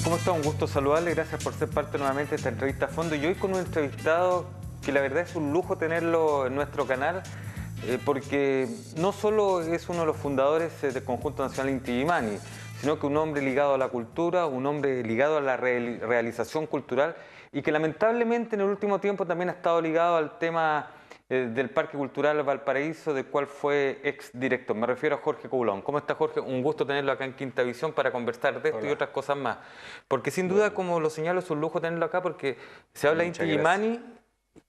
¿Cómo está? Un gusto saludarle. Gracias por ser parte nuevamente de esta entrevista a fondo. Y hoy con un entrevistado que la verdad es un lujo tenerlo en nuestro canal, porque no solo es uno de los fundadores del Conjunto Nacional Inti Illimani, sino que un hombre ligado a la cultura, un hombre ligado a la realización cultural y que lamentablemente en el último tiempo también ha estado ligado al tema del Parque Cultural Valparaíso, del cual fue exdirector. Me refiero a Jorge Coulon. ¿Cómo está, Jorge? Un gusto tenerlo acá en Quinta Visión para conversar de esto. Hola. Y otras cosas más. Porque sin duda, como lo señalo, es un lujo tenerlo acá porque se habla de Inti Muchas gracias. Illimani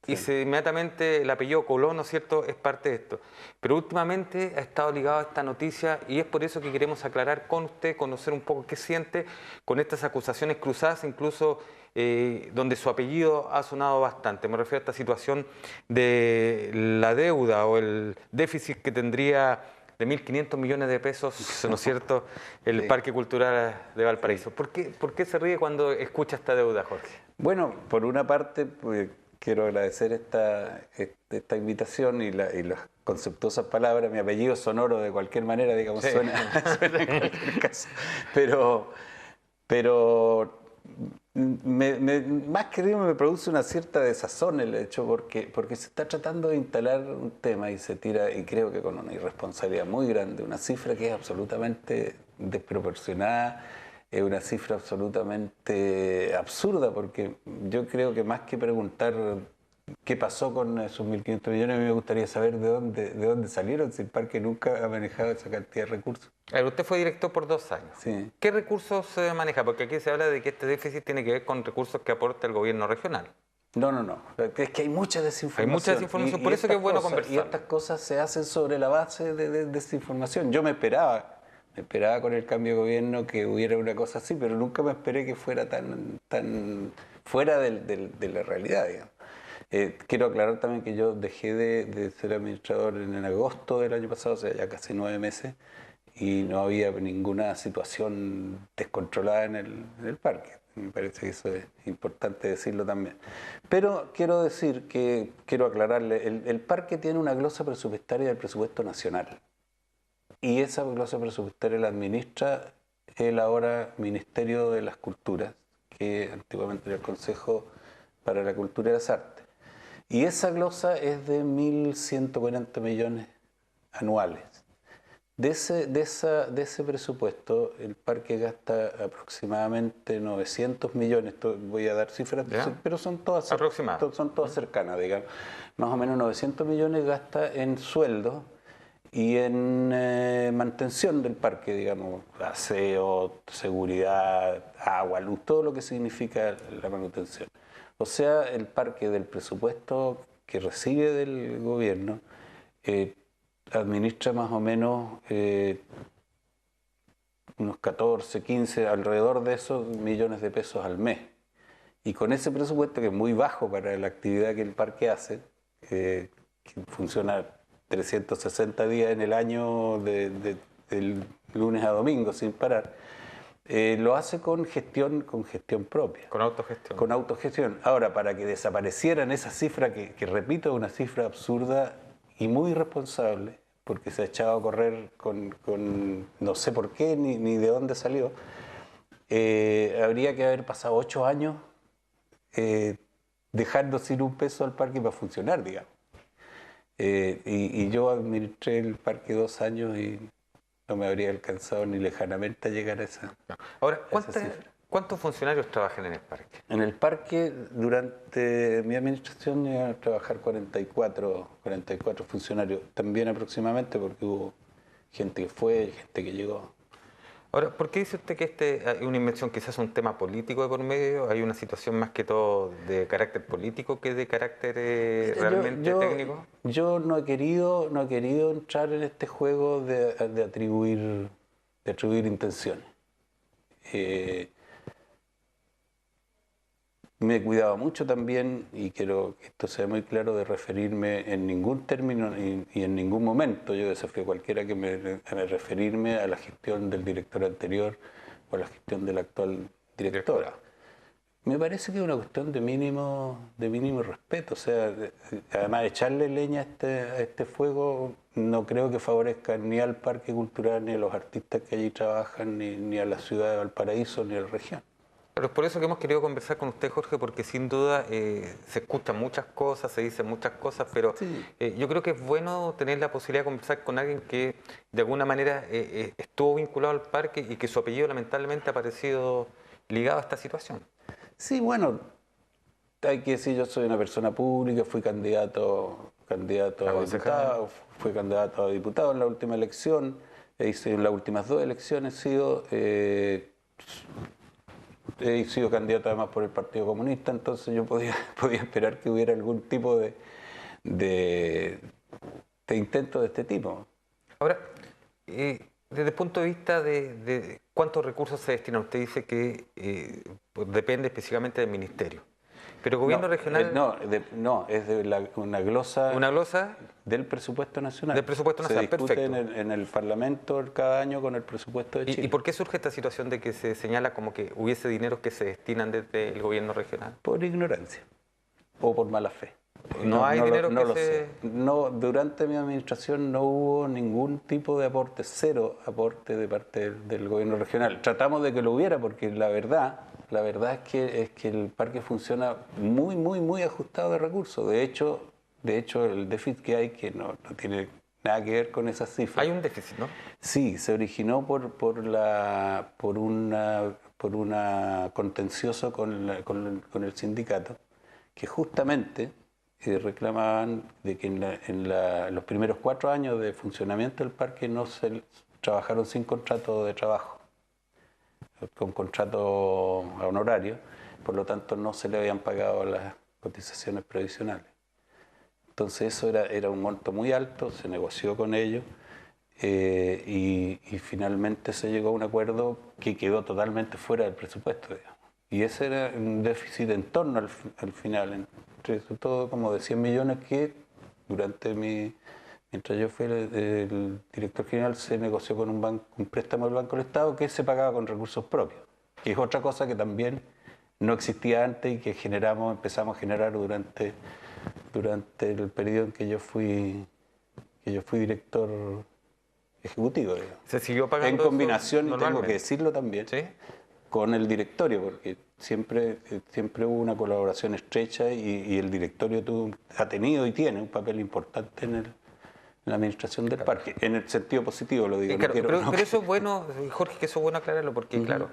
y Sí. inmediatamente el apellido Coulon, ¿no es cierto?, es parte de esto. Pero últimamente ha estado ligado a esta noticia y es por eso que queremos aclarar con usted, conocer un poco qué siente con estas acusaciones cruzadas, incluso donde su apellido ha sonado bastante. Me refiero a esta situación de la deuda o el déficit que tendría de 1.500 millones de pesos, ¿no es cierto?, el Sí. Parque Cultural de Valparaíso. ¿Por qué se ríe cuando escucha esta deuda, Jorge? Bueno, por una parte, pues, quiero agradecer esta invitación y las conceptuosas palabras. Mi apellido es sonoro de cualquier manera, digamos, Sí. suena en cualquier caso. Pero más que río me produce una cierta desazón el hecho porque se está tratando de instalar un tema y se tira, y creo que con una irresponsabilidad muy grande, una cifra que es absolutamente desproporcionada, es una cifra absolutamente absurda, porque yo creo que más que preguntar qué pasó con esos 1.500 millones, a mí me gustaría saber de dónde salieron, si el parque nunca ha manejado esa cantidad de recursos. A ver, usted fue director por 2 años. Sí. ¿Qué recursos se maneja? Porque aquí se habla de que este déficit tiene que ver con recursos que aporta el gobierno regional. No. Es que hay mucha Hay mucha desinformación. desinformación, por eso que es bueno conversar. Y estas cosas se hacen sobre la base de desinformación. Yo me esperaba con el cambio de gobierno que hubiera una cosa así, pero nunca me esperé que fuera tan fuera de la realidad, digamos. Quiero aclarar también que yo dejé de ser administrador en agosto del año pasado, o sea, ya casi 9 meses, y no había ninguna situación descontrolada en el parque. Me parece que eso es importante decirlo también. Pero quiero aclararle, el parque tiene una glosa presupuestaria del presupuesto nacional. Y esa glosa presupuestaria la administra el ahora Ministerio de las Culturas, que antiguamente era el Consejo para la Cultura y las Artes. Y esa glosa es de 1.140 millones anuales. De ese presupuesto, el parque gasta aproximadamente 900 millones, voy a dar cifras, ¿Ya? pero son todas cercanas, digamos. Más o menos 900 millones gasta en sueldos y en mantención del parque, digamos, aseo, seguridad, agua, luz, todo lo que significa la manutención. O sea, el parque del presupuesto que recibe del gobierno administra más o menos unos 14, 15, alrededor de esos millones de pesos al mes. Y con ese presupuesto, que es muy bajo para la actividad que el parque hace, que funciona 360 días en el año, del lunes a domingo sin parar, lo hace con gestión propia. Con autogestión. Con autogestión. Ahora, para que desaparecieran esa cifra, que repito, es una cifra absurda y muy irresponsable, porque se ha echado a correr con no sé por qué ni de dónde salió, habría que haber pasado 8 años dejando sin un peso al parque para funcionar, digamos. Y yo administré el parque 2 años y no me habría alcanzado ni lejanamente a llegar a esa Ahora, cifra. ¿cuántos funcionarios trabajan en el parque? En el parque, durante mi administración, iban a trabajar 44 funcionarios, también aproximadamente, porque hubo gente que fue y gente que llegó. Ahora, ¿por qué dice usted que es una inversión, quizás un tema político de por medio? ¿Hay una situación más que todo de carácter político que de carácter realmente técnico? Yo no he querido entrar en este juego de atribuir intenciones. Me he cuidado mucho también, y quiero que esto sea muy claro, de referirme en ningún término y en ningún momento. Yo desafío a cualquiera que me referirme a la gestión del director anterior o a la gestión de la actual directora. Me parece que es una cuestión de mínimo respeto. O sea, además, echarle leña a este fuego no creo que favorezca ni al Parque Cultural, ni a los artistas que allí trabajan, ni a la ciudad de Valparaíso, ni a la región. Pero es por eso que hemos querido conversar con usted, Jorge, porque sin duda se escuchan muchas cosas, se dicen muchas cosas, pero Sí. yo creo que es bueno tener la posibilidad de conversar con alguien que de alguna manera estuvo vinculado al parque y que su apellido lamentablemente ha aparecido ligado a esta situación. Sí, bueno, hay que decir, yo soy una persona pública, fui candidato A a concejal. diputado, fui candidato a diputado en la última elección, en las últimas dos elecciones he sido candidato además por el Partido Comunista, entonces yo podía esperar que hubiera algún tipo de, de intento de este tipo. Ahora, desde el punto de vista de cuántos recursos se destinan, usted dice que pues depende específicamente del ministerio. Pero el gobierno regional, No, es de una glosa una glosa del presupuesto nacional. del presupuesto nacional, Se discute perfecto. en el Parlamento cada año con el presupuesto de ¿Y Chile. por qué surge esta situación de que se señala como que hubiese dineros que se destinan desde el gobierno regional? Por ignorancia o por mala fe. No hay dinero no que lo se- sé. No, durante mi administración no hubo ningún tipo de aporte, cero aporte de parte del gobierno regional. Tratamos de que lo hubiera porque la verdad es que el parque funciona muy, muy, muy ajustado de recursos. De hecho, el déficit que hay, que no tiene nada que ver con esas cifras. Hay un déficit, ¿no? Sí, se originó por una contencioso con el sindicato, que justamente reclamaban de que los primeros 4 años de funcionamiento del parque no se trabajaron sin contrato de trabajo, con contrato honorario, por lo tanto no se le habían pagado las cotizaciones previsionales. Entonces eso era un monto muy alto, se negoció con ellos y finalmente se llegó a un acuerdo que quedó totalmente fuera del presupuesto, digamos. Y ese era un déficit en torno al final, entre todo como de 100 millones que mientras yo fui el director general, se negoció con un préstamo del Banco del Estado que se pagaba con recursos propios, que es otra cosa que también no existía antes y que empezamos a generar durante el periodo en que yo fui director ejecutivo, digamos. Se siguió pagando En combinación, eso y tengo que normalmente. decirlo también, ¿Sí? con el directorio, porque siempre hubo una colaboración estrecha y el directorio ha tenido y tiene un papel importante en la administración del parque, en el sentido positivo lo digo. Claro, pero No eso es bueno, Jorge, que eso es bueno aclararlo, porque claro,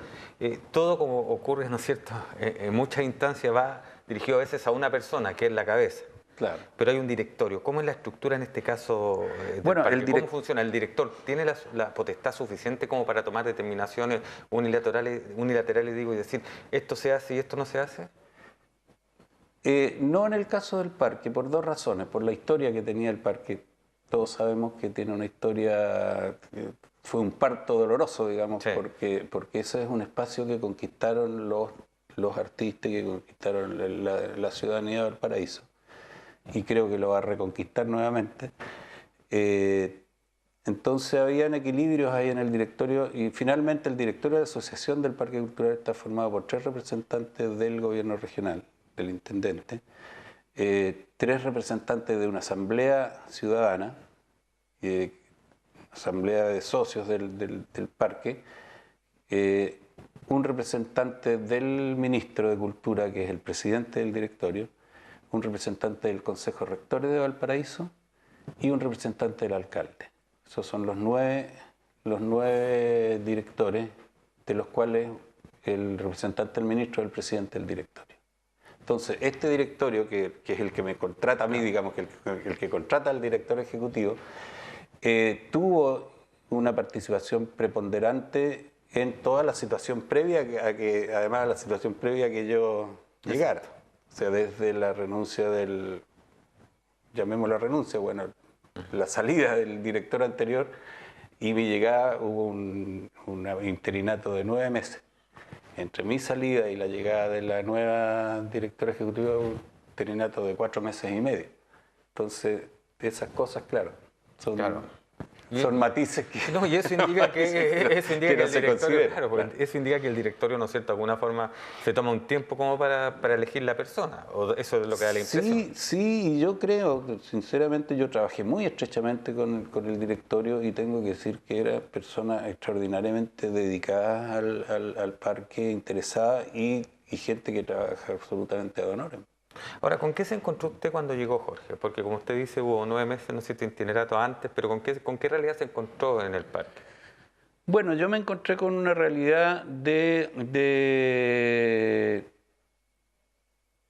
todo como ocurre, ¿no es cierto?, en muchas instancias va dirigido a veces a una persona, que es la cabeza. Claro. Pero hay un directorio. ¿Cómo es la estructura en este caso del Bueno, parque? ¿Cómo funciona? ¿El director tiene la potestad suficiente como para tomar determinaciones unilaterales, digo, y decir, esto se hace y esto no se hace? No en el caso del parque, por dos razones. Por la historia que tenía el parque. Todos sabemos que tiene una historia, fue un parto doloroso, digamos, Sí. porque ese es un espacio que conquistaron los artistas, que conquistaron la ciudadanía de Valparaíso. Y creo que lo va a reconquistar nuevamente. Entonces habían equilibrios ahí en el directorio y finalmente el directorio de la Asociación del Parque Cultural está formado por 3 representantes del gobierno regional, del intendente, 3 representantes de una asamblea ciudadana, asamblea de socios del parque, un representante del ministro de Cultura, que es el presidente del directorio, un representante del Consejo de Rectores de Valparaíso y un representante del alcalde. Esos son los 9 directores, de los cuales el representante del ministro es el presidente del directorio. Entonces, este directorio, que es el que me contrata a mí, digamos, que el que contrata al director ejecutivo, tuvo una participación preponderante en toda la situación previa además la situación previa a que yo llegara. O sea, desde la renuncia llamémosla renuncia, bueno, la salida del director anterior y mi llegada hubo un interinato de 9 meses. Entre mi salida y la llegada de la nueva directora ejecutiva hubo un interinato de 4 meses y medio. Entonces, esas cosas, claro, son... Claro. Son matices que... No, y eso indica que, eso indica que no el se directorio, considera. claro, porque eso indica que el directorio, ¿no es cierto?, de alguna forma se toma un tiempo como para elegir la persona, o eso es lo que da la impresión. Sí, sí, y yo creo, sinceramente yo trabajé muy estrechamente con el directorio y tengo que decir que eran personas extraordinariamente dedicadas al parque, interesadas y gente que trabaja absolutamente ad honorem. Ahora, ¿con qué se encontró usted cuando llegó, Jorge? Porque como usted dice, hubo 9 meses, no sé, de itinerato antes, pero ¿con qué realidad se encontró en el parque? Bueno, yo me encontré con una realidad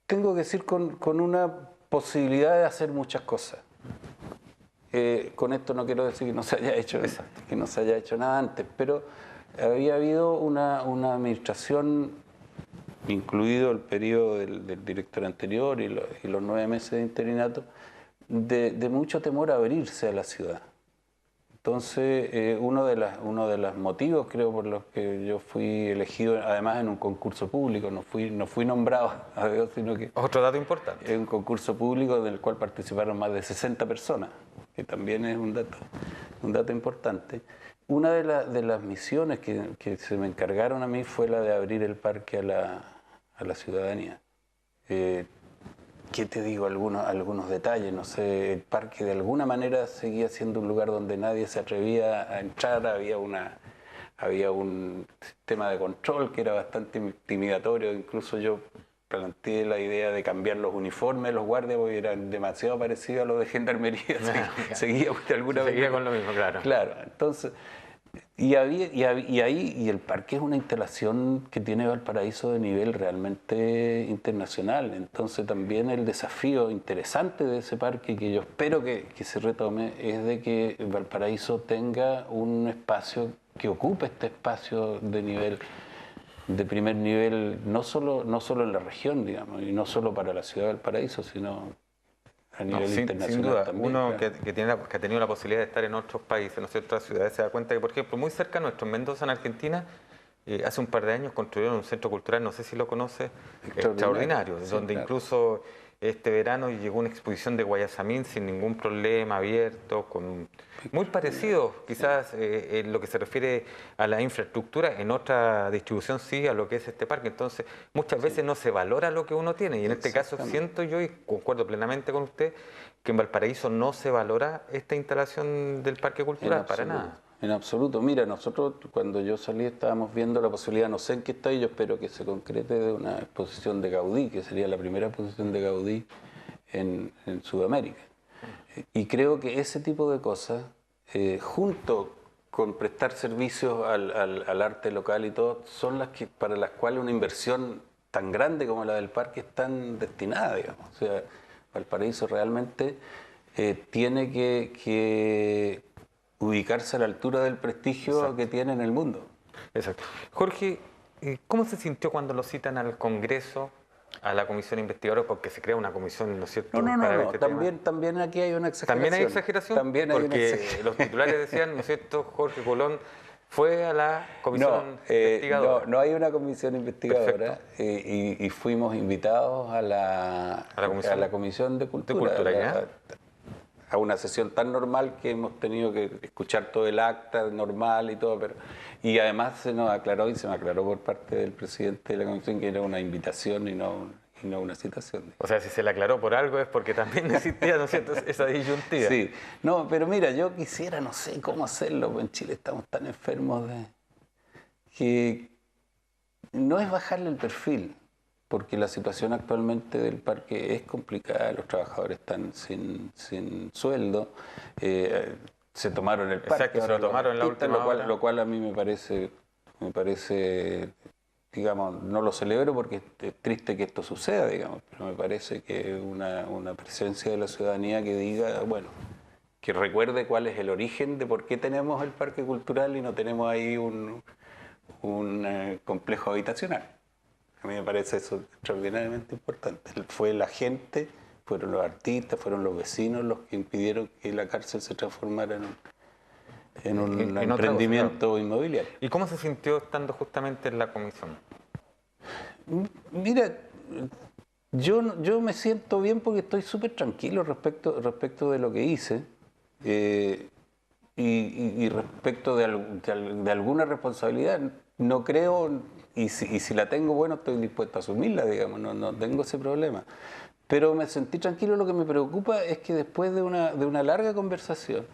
tengo que decir, con una posibilidad de hacer muchas cosas. Con esto no quiero decir que no se haya hecho, que no se haya hecho nada antes, pero había habido una administración, incluido el periodo del director anterior y los 9 meses de interinato, de mucho temor a abrirse a la ciudad. Entonces, uno de los motivos, creo, por los que yo fui elegido, además en un concurso público, no fui nombrado a Dios, sino que Otro dato importante. es un concurso público en el cual participaron más de 60 personas, que también es un dato importante. Una de las misiones que se me encargaron a mí fue la de abrir el parque a la ciudadanía. ¿Qué te digo? Algunos detalles, no sé, el parque de alguna manera seguía siendo un lugar donde nadie se atrevía a entrar, había un sistema de control que era bastante intimidatorio, incluso yo planteé la idea de cambiar los uniformes de los guardias porque eran demasiado parecidos a los de gendarmería, seguía de alguna manera. Seguía con lo mismo, claro. Claro, entonces... Y el parque es una instalación que tiene Valparaíso de nivel realmente internacional. Entonces también el desafío interesante de ese parque, que yo espero que se retome, es de que Valparaíso tenga un espacio que ocupe este espacio de primer nivel, no solo en la región, digamos, y no solo para la ciudad de Valparaíso, sino a nivel internacional sin duda, también. uno Claro. que ha tenido la posibilidad de estar en otros países, en otras ciudades, se da cuenta que, por ejemplo, muy cerca nuestro, en Mendoza, en Argentina, hace un par de años construyeron un centro cultural, no sé si lo conoce, extraordinario, Sí, donde claro. incluso este verano llegó una exposición de Guayasamín sin ningún problema, abierto, muy parecido quizás en lo que se refiere a la infraestructura, en otra distribución sí a lo que es este parque. Entonces, muchas veces no se valora lo que uno tiene y en este caso siento yo, y concuerdo plenamente con usted, que en Valparaíso no se valora esta instalación del parque cultural, para nada. En absoluto. Mira, nosotros cuando yo salí estábamos viendo la posibilidad, no sé en qué está, y yo espero que se concrete, de una exposición de Gaudí, que sería la primera exposición de Gaudí en Sudamérica. Y creo que ese tipo de cosas, junto con prestar servicios al arte local y todo, son para las cuales una inversión tan grande como la del parque es tan destinada, digamos. O sea, Valparaíso realmente tiene que ubicarse a la altura del prestigio que tiene en el mundo. Exacto. Jorge, ¿cómo se sintió cuando lo citan al Congreso, a la comisión investigadora, porque se crea una comisión, ¿no es cierto? No. También aquí hay una exageración. ¿También hay exageración? También hay una exageración. Los titulares decían, ¿no es cierto? Jorge Colón fue a la comisión investigadora. No hay una comisión investigadora y fuimos invitados a la comisión de Cultura. A una sesión tan normal que hemos tenido que escuchar todo el acta normal y todo, y además se nos aclaró y se me aclaró por parte del presidente de la comisión que era una invitación y no una citación. O sea, si se le aclaró por algo es porque también existía, ¿no es cierto?, esa disyuntiva. Sí, no, pero mira, yo quisiera, no sé cómo hacerlo, en Chile estamos tan enfermos que no es bajarle el perfil, porque la situación actualmente del parque es complicada, los trabajadores están sin sueldo, se tomaron el parque. Exacto, se lo tomaron en la última hora. Lo cual a mí me parece, digamos, no lo celebro porque es triste que esto suceda, digamos, pero me parece que una presencia de la ciudadanía que diga, bueno, que recuerde cuál es el origen de por qué tenemos el parque cultural y no tenemos ahí un complejo habitacional. A mí me parece eso extraordinariamente importante. Fue la gente, fueron los artistas, fueron los vecinos los que impidieron que la cárcel se transformara en un emprendimiento inmobiliario. ¿Y cómo se sintió estando justamente en la comisión? Mira, yo me siento bien porque estoy súper tranquilo respecto de lo que hice. Y y respecto de alguna responsabilidad, no creo, y si la tengo, bueno, estoy dispuesto a asumirla, digamos, no tengo ese problema. Pero me sentí tranquilo. Lo que me preocupa es que después de una larga conversación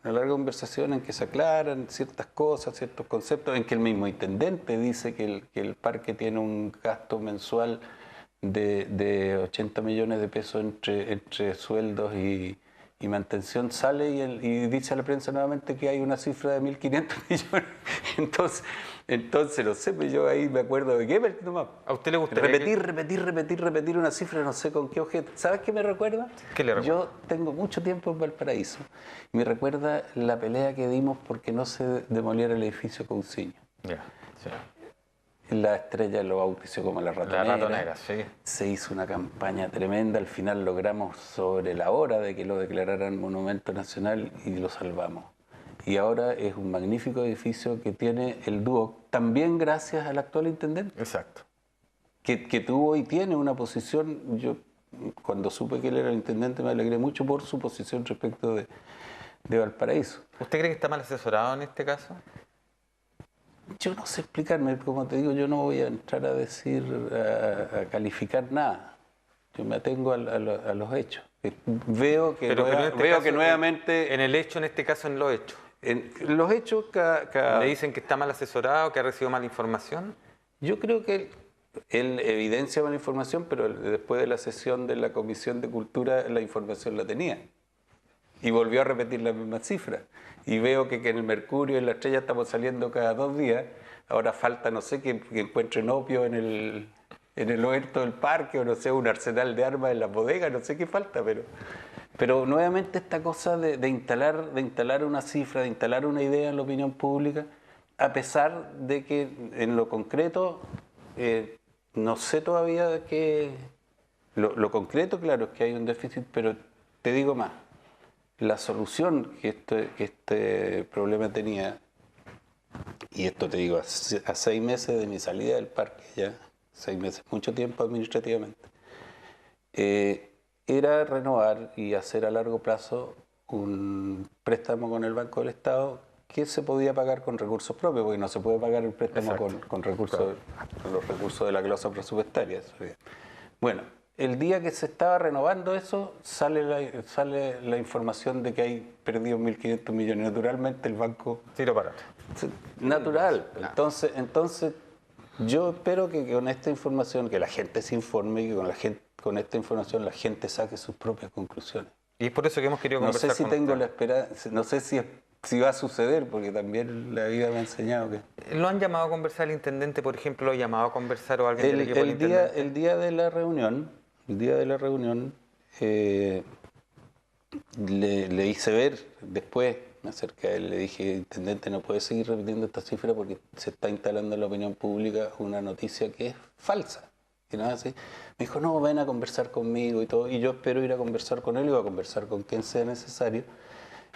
en que se aclaran ciertas cosas, ciertos conceptos, en que el mismo intendente dice que el parque tiene un gasto mensual de 80 millones de pesos entre sueldos y mantención, sale y dice a la prensa nuevamente que hay una cifra de 1.500 millones. Entonces, no sé, pues yo ahí me acuerdo de Goebbels nomás. ¿A usted le gustaría Repetir una cifra, no sé con qué objeto. ¿Sabes qué me recuerda? ¿Qué le recuerda? Yo tengo mucho tiempo en Valparaíso. Me recuerda la pelea que dimos porque no se demoliera el edificio Cousiño. Ya, sí. La Estrella lo bautizó como la Ratonera. La Ratonera, sí. Se hizo una campaña tremenda. Al final logramos sobre la hora de que lo declararan monumento nacional y lo salvamos. Y ahora es un magnífico edificio que tiene el dúo, también gracias al actual intendente. Exacto. Que tuvo y tiene una posición. Yo, cuando supe que él era el intendente, me alegré mucho por su posición respecto de Valparaíso. ¿Usted cree que está mal asesorado en este caso? Yo no sé explicarme, como te digo, yo no voy a entrar a decir, a calificar nada. Yo me atengo a los hechos. Veo que, nuevamente... En el hecho, en este caso, en los hechos. En los hechos... ¿Le dicen que está mal asesorado, que ha recibido mala información? Yo creo que él evidencia mala información, pero después de la sesión de la Comisión de Cultura, la información la tenía. Y volvió a repetir la misma cifra. Y veo que en el Mercurio y en la Estrella estamos saliendo cada 2 días. Ahora falta, no sé, que encuentren opio en el huerto del parque, o no sé, un arsenal de armas en la bodega, no sé qué falta, pero nuevamente esta cosa de instalar una cifra, de instalar una idea en la opinión pública, a pesar de que en lo concreto, no sé todavía que... Lo concreto, claro, es que hay un déficit, pero te digo más. La solución que este problema tenía, y esto te digo, a 6 meses de mi salida del parque, ya 6 meses, mucho tiempo administrativamente, era renovar y hacer a largo plazo un préstamo con el Banco del Estado que se podía pagar con recursos propios, porque no se puede pagar el préstamo con recursos, con los recursos de la glosa presupuestaria. Bueno, el día que se estaba renovando eso, sale la información de que hay perdido 1.500 millones. Naturalmente el banco... Tiro para atrás. Natural. Entonces, yo espero que con esta información, que la gente se informe y que con esta información la gente saque sus propias conclusiones. Y es por eso que hemos querido conversar. No sé si tengo la esperanza, no sé si va a suceder, porque también la vida me ha enseñado que... ¿Lo han llamado a conversar el intendente, por ejemplo? ¿Lo ha llamado a conversar o alguien del equipo del intendente? El día de la reunión, le hice ver, después me acerqué a él, le dije, intendente, no puede seguir repitiendo esta cifra porque se está instalando en la opinión pública una noticia que es falsa. Y nada así. Me dijo, no, ven a conversar conmigo y todo. Y yo espero ir a conversar con él y voy a conversar con quien sea necesario.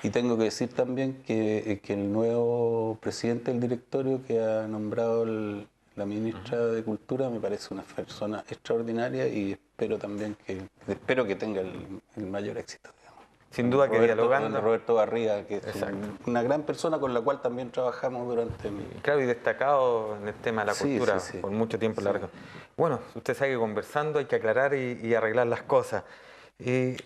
Y tengo que decir también que el nuevo presidente del directorio que ha nombrado la ministra de Cultura me parece una persona extraordinaria y espero que tenga el mayor éxito. Digamos. Sin duda que dialogando. Roberto Barriga, que es una gran persona con la cual también trabajamos durante... Claro, y destacado en el tema de la cultura por mucho tiempo en la región. Bueno, usted sabe que conversando hay que aclarar y arreglar las cosas.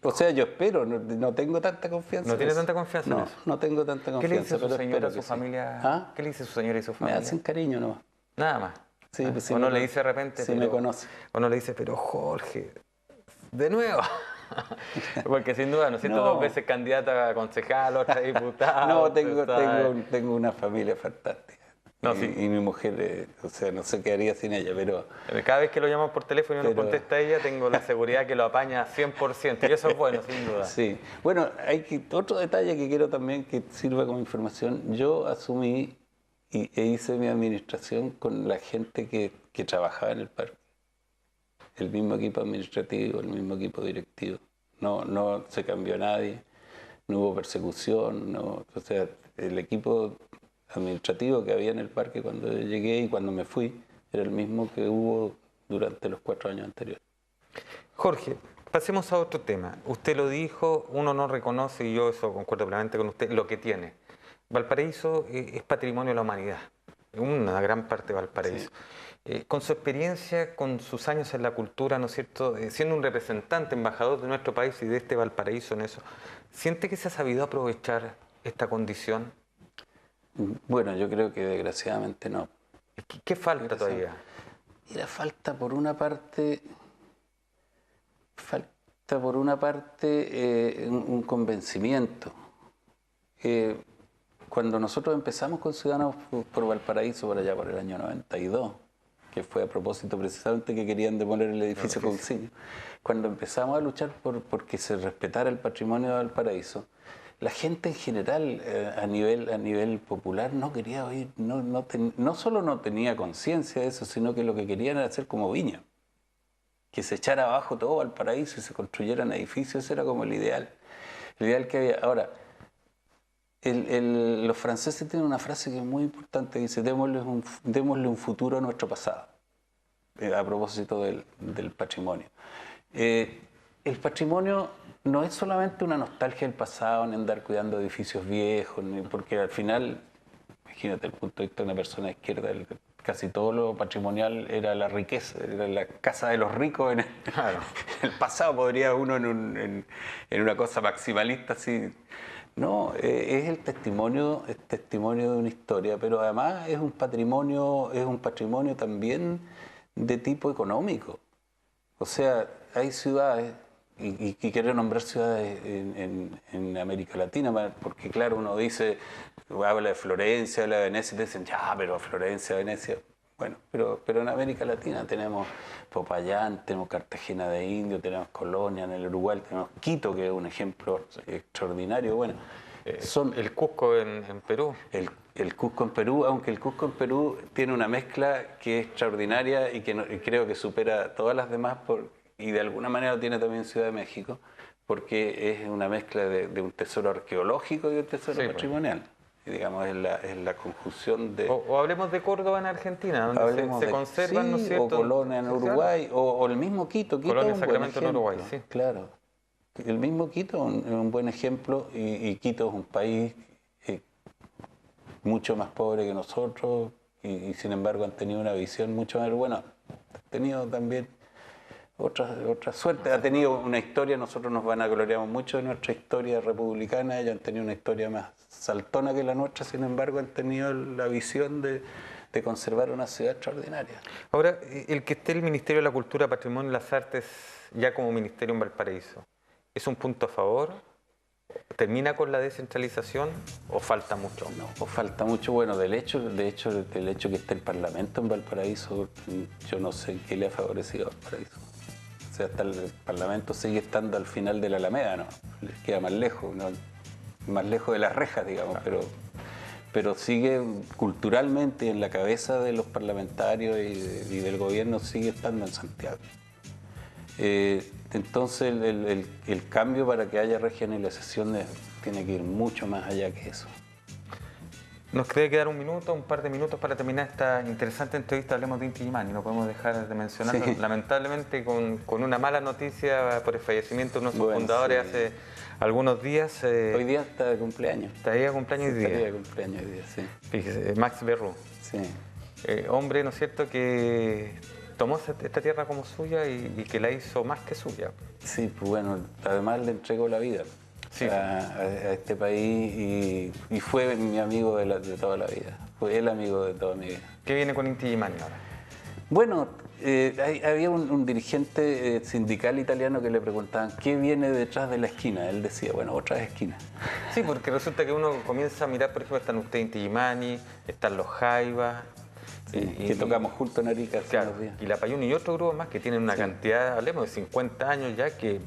O sea, yo espero, no tengo tanta confianza. ¿No tiene tanta confianza en eso? No tengo tanta confianza. ¿Qué le dice su señora a su familia? ¿Ah? ¿Qué le dice su señora y su familia? Me hacen cariño nomás. Nada más. Sí, pues o no le dice de repente, sí, me conoce. O no le dice, pero Jorge, de nuevo. Porque sin duda, ¿no es cierto? 2 veces candidata a concejal, otra diputada. No, tengo una familia fantástica. No, y mi mujer, o sea, no sé qué haría sin ella, pero... Cada vez que lo llamo por teléfono y no contesta ella, tengo la seguridad que lo apaña 100%. Y eso es bueno, sin duda. Sí. Bueno, otro detalle que quiero también que sirva como información. Yo asumí e hice mi administración con la gente que trabajaba en el parque. El mismo equipo administrativo, el mismo equipo directivo. No se cambió nadie, no hubo persecución, o sea, el equipo administrativo que había en el parque cuando yo llegué y cuando me fui era el mismo que hubo durante los 4 años anteriores. Jorge, pasemos a otro tema. Usted lo dijo, uno no reconoce, y yo eso concuerdo plenamente con usted, lo que tiene. Valparaíso es patrimonio de la humanidad, una gran parte de Valparaíso. Con su experiencia, con sus años en la cultura, ¿no es cierto? Siendo un representante, embajador de nuestro país y de este Valparaíso en eso, ¿siente que se ha sabido aprovechar esta condición? Bueno, yo creo que desgraciadamente no. ¿Qué falta todavía? Mira, falta por una parte un convencimiento. Cuando nosotros empezamos con Ciudadanos por Valparaíso, por allá por el año 92, que fue a propósito precisamente que querían demoler el edificio Cousiño, cuando empezamos a luchar por que se respetara el patrimonio de Valparaíso, la gente en general, a nivel popular, no quería oír, no solo no tenía conciencia de eso, sino que lo que querían era hacer como Viña. Que se echara abajo todo Valparaíso y se construyeran edificios, ese era como el ideal que había. Ahora, los franceses tienen una frase que es muy importante, dice, démosle un futuro a nuestro pasado, a propósito del patrimonio. El patrimonio no es solamente una nostalgia del pasado, ni andar cuidando edificios viejos, porque al final, imagínate, el punto de vista de una persona de izquierda, casi todo lo patrimonial era la riqueza, era la casa de los ricos. En el pasado podría uno en una cosa maximalista así. No, es el testimonio de una historia, pero además es un patrimonio también de tipo económico. O sea, hay ciudades, y quiero nombrar ciudades en América Latina, porque claro, uno habla de Florencia, habla de Venecia, y te dicen, ya, pero Florencia, Venecia. Bueno, pero en América Latina tenemos Popayán, tenemos Cartagena de Indios, tenemos Colonia, en el Uruguay tenemos Quito, que es un ejemplo extraordinario. Bueno, el Cusco en Perú. El Cusco en Perú, aunque el Cusco en Perú tiene una mezcla que es extraordinaria y que creo que supera todas las demás, y de alguna manera lo tiene también Ciudad de México, porque es una mezcla de un tesoro arqueológico y un tesoro patrimonial. Y digamos, es la conjunción de... O hablemos de Córdoba en Argentina, donde se conservan, ¿no es cierto? O Colonia en Uruguay, o el mismo Quito. Colonia y Sacramento en Uruguay, sí. Claro. El mismo Quito es un buen ejemplo, y Quito es un país mucho más pobre que nosotros, y sin embargo han tenido una visión mucho más buena. Han tenido también otra suerte, ha tenido una historia, nosotros nos vanagloriamos mucho de nuestra historia republicana, ellos han tenido una historia más saltona que la nuestra, sin embargo han tenido la visión de conservar una ciudad extraordinaria. Ahora, el que esté el Ministerio de la Cultura, Patrimonio y las Artes ya como ministerio en Valparaíso, ¿es un punto a favor? ¿Termina con la descentralización o falta mucho? No, o falta mucho. Bueno, del hecho que esté el Parlamento en Valparaíso, yo no sé qué le ha favorecido a Valparaíso. O sea, hasta el Parlamento sigue estando al final de la Alameda, ¿no? Les queda más lejos, ¿no? Más lejos de las rejas, digamos, pero sigue culturalmente en la cabeza de los parlamentarios y del gobierno, sigue estando en Santiago. Entonces el cambio para que haya regionalización tiene que ir mucho más allá que eso. Nos queda quedar un par de minutos para terminar esta interesante entrevista. Hablemos de Inti Illimani, no podemos dejar de mencionarlo. Sí. Lamentablemente con una mala noticia por el fallecimiento de nuestros fundadores hace algunos días. Hoy día está de cumpleaños. Estaría de cumpleaños hoy día. Estaría de cumpleaños hoy día, sí. Fíjese, Max Berru. Sí. Hombre, ¿no es cierto?, que tomó esta tierra como suya y que la hizo más que suya. Sí, pues bueno, además le entregó la vida. Sí. A este país y fue mi amigo de toda la vida. Fue el amigo de toda mi vida. ¿Qué viene con Inti Illimani ahora? Bueno, había un dirigente sindical italiano que le preguntaban ¿qué viene detrás de la esquina? Él decía, bueno, otra esquina. Sí, porque resulta que uno comienza a mirar, por ejemplo, están ustedes Inti Illimani, están los Jaivas. Sí, que tocamos juntos en Arica hace unos días. Y la Payuni y otro grupo más que tienen una cantidad, hablemos de 50 años ya, que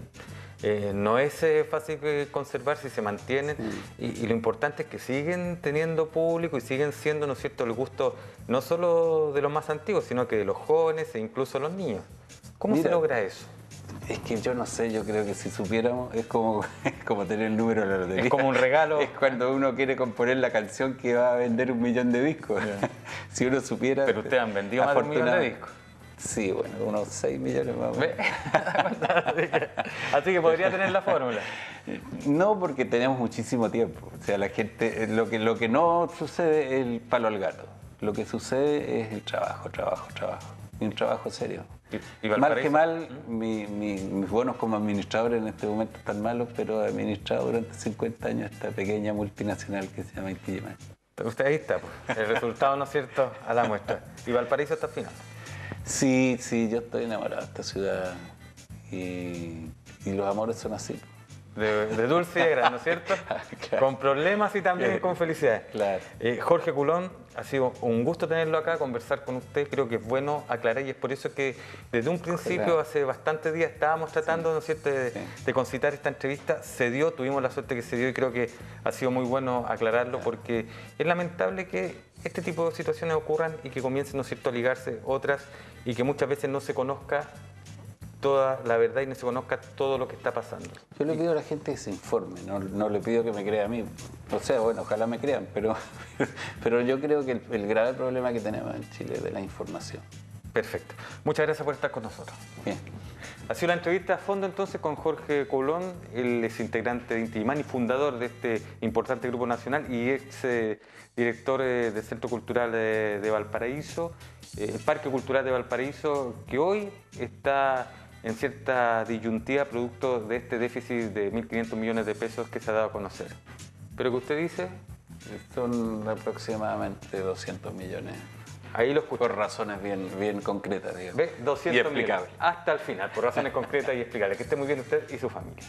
no es fácil conservar si se mantienen, y lo importante es que siguen teniendo público y siguen siendo, ¿no es cierto?, el gusto no solo de los más antiguos, sino que de los jóvenes e incluso los niños. ¿Cómo se logra eso? Es que yo no sé, yo creo que si supiéramos es como tener el número de la lotería. Es como un regalo. Es cuando uno quiere componer la canción que va a vender 1 millón de discos. Si uno supiera... Pero ustedes han vendido más de 1 millón de discos. Sí, bueno, unos 6 millones más o menos. Así que podría tener la fórmula. No, porque tenemos muchísimo tiempo. O sea, la gente, lo que no sucede es el palo al gato. Lo que sucede es el trabajo. Y un trabajo serio. ¿Y Mal Valparaíso? que mal, mis bonos como administrador en este momento están malos, pero he administrado durante 50 años esta pequeña multinacional que se llama Inti Illimani. Usted ahí está, pues. El resultado, ¿no es cierto?, a la muestra. ¿Y Valparaíso está afinado? Sí, yo estoy enamorado de esta ciudad y los amores son así. De dulce y de gran, ¿no es cierto? Claro. Con problemas y también con felicidades. Claro. Jorge Coulon, ha sido un gusto tenerlo acá, conversar con usted. Creo que es bueno aclarar y es por eso que desde un principio, hace bastantes días, estábamos tratando, ¿no es cierto?, de concitar esta entrevista. Se dio, tuvimos la suerte que se dio y creo que ha sido muy bueno aclararlo porque es lamentable que este tipo de situaciones ocurran y que comiencen, ¿no es cierto?, a ligarse otras y que muchas veces no se conozca toda la verdad y no se conozca todo lo que está pasando. Yo le pido a la gente que se informe, no le pido que me crea a mí. O sea, bueno, ojalá me crean, pero yo creo que el grave problema que tenemos en Chile es de la información. Perfecto. Muchas gracias por estar con nosotros. Bien. Ha sido la entrevista a fondo entonces con Jorge Coulon. Él es integrante de Inti Illimani, fundador de este importante grupo nacional y ex director del Centro Cultural de Valparaíso, el Parque Cultural de Valparaíso, que hoy está en cierta disyuntiva producto de este déficit de 1.500 millones de pesos que se ha dado a conocer. ¿Pero qué usted dice? Son aproximadamente 200 millones. Ahí lo escucho. Por razones bien concretas, digamos. ¿Ve? 200 y explicables. millones. Hasta el final, por razones concretas y explicables. Que esté muy bien usted y su familia.